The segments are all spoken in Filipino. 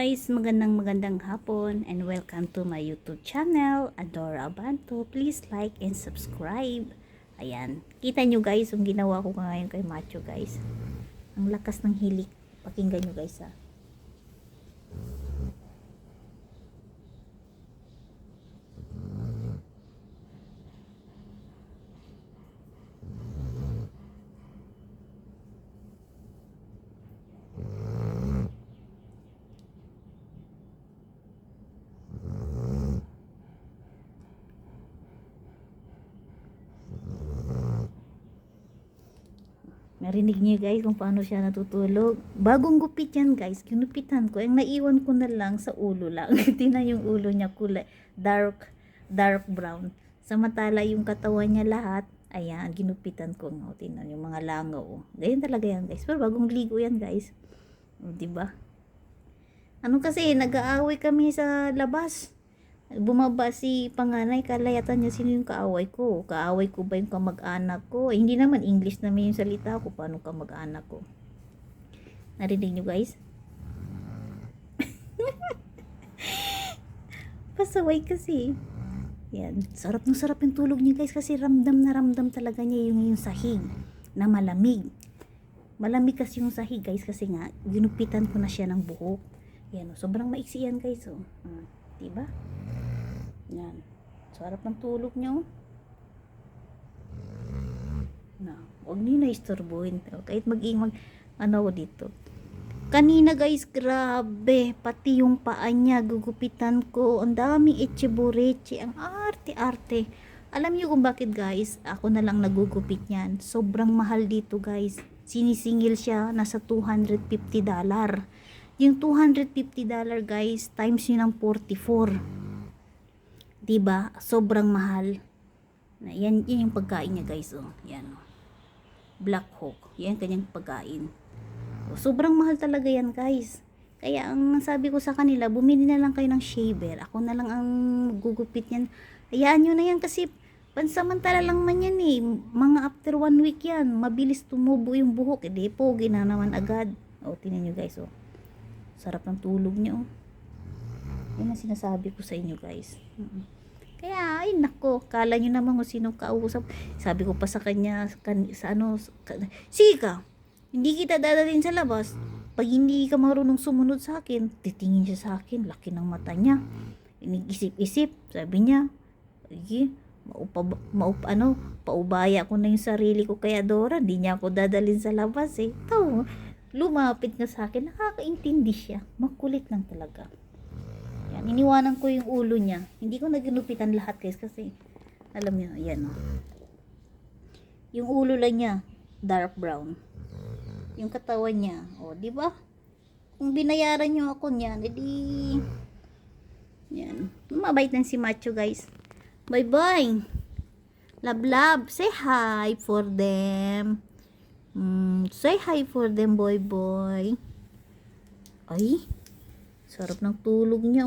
guys, magandang hapon and welcome to my YouTube channel, Adora Abanto. Please like and subscribe. Ayan, kita nyo guys yung ginawa ko ngayon kay Macho guys. Ang lakas ng hilik. Pakinggan nyo guys ha. Narinig niyo guys kung paano siya natutulog. Bagong gupit yan guys. Ginupitan ko. Ang naiwan ko na lang sa ulo lang. Tingnan yung ulo niya kulay dark brown. Samantala yung katawan niya lahat. Ayan, ginupitan ko. Tingnan yung mga langaw. Ganyan talaga yan guys. Pero bagong ligo yan guys. Diba? Ano kasi, nag-aaway kami sa labas. Bumaba si panganay, kalayatan niya sino yung kaaway ko. Kaaway ko ba yung kamag-anak ko? Hindi naman English naman yung salita ko. Paano kamag-anak ko? Narinig nyo guys? Pasaway kasi. Yan. Sarap yung tulog niya guys. Kasi ramdam na ramdam talaga niya yung sahig na malamig. Malamig kasi yung sahig guys. Kasi nga, ginupitan ko na siya ng buhok. Yan. Sobrang maiksi yan guys. Diba? Yan. Sarap ng tulog nyo. Huwag nyo na istorbohin. Kahit ano dito. Kanina guys, grabe. Pati yung paa niya, gugupitan ko. Ang daming etchebureche. Ang arte-arte. Alam niyo kung bakit guys? Ako na lang nagugupit yan. Sobrang mahal dito guys. Sinisingil siya. Nasa $250. Yung $250 guys, times yun ng 44. Diba? Sobrang mahal. Yan yung pagkain niya guys. Yan. Black Hawk. Yan kanyang pagkain. Sobrang mahal talaga yan guys. Kaya ang sabi ko sa kanila, bumili na lang kayo ng shaver. Ako na lang ang gugupit yan. Hayaan nyo na yan kasi pansamantala lang man yan eh. Mga after 1 week yan. Mabilis tumubo yung buhok. Pogi na naman agad. Tingnan nyo guys. Sarap ng tulog nyo. Yan ang sinasabi ko sa inyo guys. Kaya ay nako, kala nyo naman kung sinong kausap. Sabi ko pa sa kanya sige ka, hindi kita dadalhin sa labas. Pag hindi ka marunong sumunod sa akin, titingin siya sa akin, laki ng mata niya. Inisip-isip, sabi niya, paubaya ko na yung sarili ko kaya Dora, hindi niya ako dadalhin sa labas eh. Lumapit nga sa akin, nakakaintindi siya. Makulit lang talaga. Yan, iniwanan ko yung ulo niya. Hindi ko naginupitan lahat guys kasi alam niyo, ayan yung ulo lang niya, dark brown. Yung katawan niya, di ba? Kung binayaran niyo ako niyan, edi yan. Mabait lang si Macho guys. Bye-bye. Love. Say hi for them. Say hi for them, boy. Ay, sarap ng tulog niya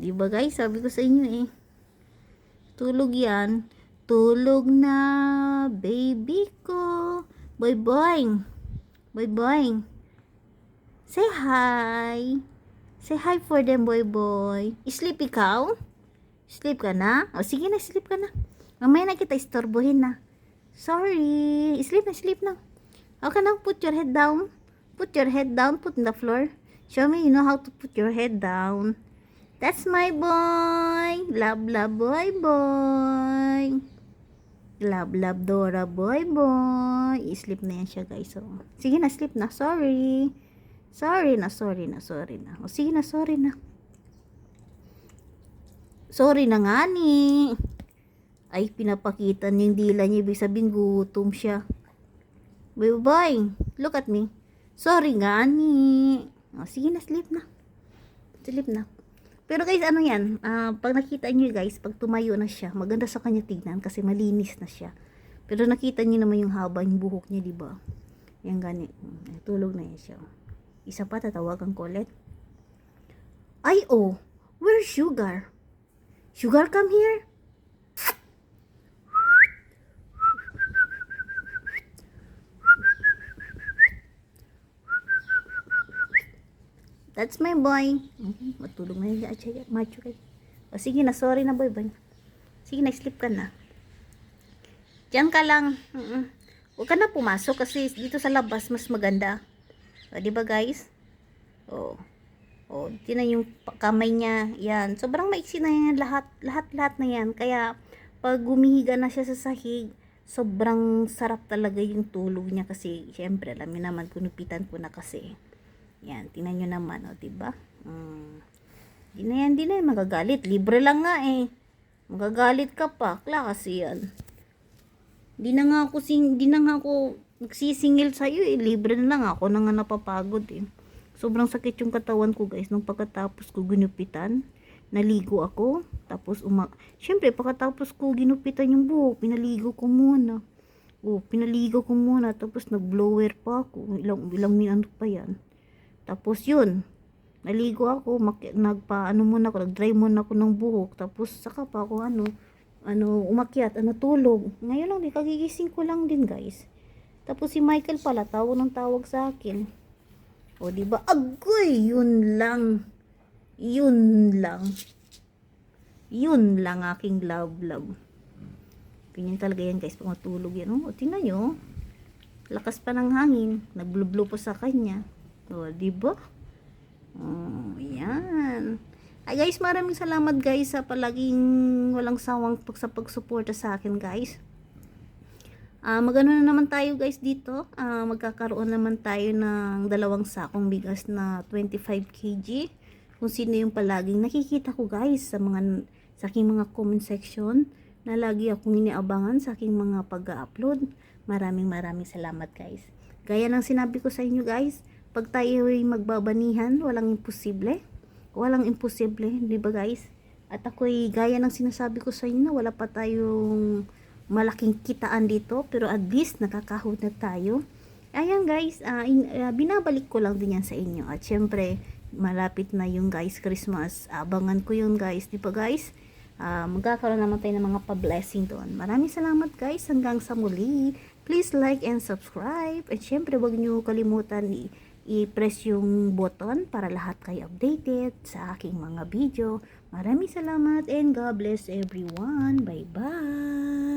diba guys, sabi ko sa inyo eh. Tulog yan. Tulog na, baby ko. Boy. Say hi. Say hi for them, boy. Sleep ikaw? Sleep ka na? Sige na, sleep ka na. Mamaya na kita istorbohin na. Sorry. Sleep na. Okay na, put your head down. Put your head down, put on the floor. Show me you know how to put your head down. That's my boy. Love, boy. Love, Dora, boy. Sleep na yan siya, guys. Sige na, sleep na. Sorry na. Sige na, sorry na. Sorry na nga ni. Ay, pinapakita niya yung dila niya. Ibig sabihin, gutom siya. Boy, look at me. Sorry nga ni. Sige na, sleep na. Pero guys, ano yan? Pag nakita nyo guys, pag tumayo na siya, maganda sa kanya tignan kasi malinis na siya. Pero nakita nyo naman yung haba yung buhok niya, diba? Yan gani. Tulog na yan siya. Isa pa, tatawagan ko ulit. Ay, where's Sugar? Sugar, come here. That's my boy. Matulog na yung macho kayo. O sige na, sorry na boy. Sige na, sleep ka na. Diyan ka lang. Huwag ka na pumasok kasi dito sa labas mas maganda. O, diba guys? O, tinan yung kamay niya. Yan. Sobrang maiksi na yan. Lahat na yan. Kaya, pag gumihiga na siya sa sahig, sobrang sarap talaga yung tulog niya kasi, syempre, alam niyo naman, kunupitan ko na kasi. Yan. Tinan nyo naman. O, diba? Di na yan, magagalit. Libre lang nga eh. Magagalit ka pa. Kasi yan. Di na nga ako nagsisingil sa'yo eh. Libre na lang ako na nga napapagod eh. Sobrang sakit yung katawan ko guys. Nung pagkatapos ko ginupitan, naligo ako. Tapos syempre pagkatapos ko ginupitan yung buhok, pinaligo ko muna. Tapos nag-blower pa ako. Ilang minuto pa yan. Tapos yun. Naligo ako. Nag-dry muna ako ng buhok. Tapos saka pa ako umakyat, tulog. Ngayon lang, kagigising ko lang din, guys. Tapos si Michael pala, tawag sa akin. O, diba? Agoy, yun lang. Yun lang aking love. Ganyan talaga yan, guys, pag matulog yan. O, tingnan nyo. Lakas pa ng hangin. Nagbublo pa sa kanya. O, diba? Yan. Ay guys, maraming salamat guys sa palaging walang sawang sa pagsuporta sa akin guys. Magano na naman tayo guys dito. Magkakaroon naman tayo ng 2 sakong bigas na 25 kg. Kung sino yung palaging nakikita ko guys sa aking mga comment section na lagi akong iniabangan sa aking mga pag-upload. Maraming salamat guys. Gaya ng sinabi ko sa inyo guys, pag tayo ay magbabanihan, walang imposible. Di ba guys? At ako'y gaya ng sinasabi ko sa inyo, wala pa tayong malaking kitaan dito, pero at least nakakahod na tayo. Ayan guys, binabalik ko lang din yan sa inyo. At syempre, malapit na yung guys Christmas. Abangan ko yun guys, di ba guys? Magkakaroon naman tayo ng mga pa-blessing doon. Maraming salamat guys, hanggang sa muli. Please like and subscribe. At syempre, wag nyo kalimutan i-press yung button para lahat kayo updated sa aking mga video. Maraming salamat and God bless everyone. Bye-bye!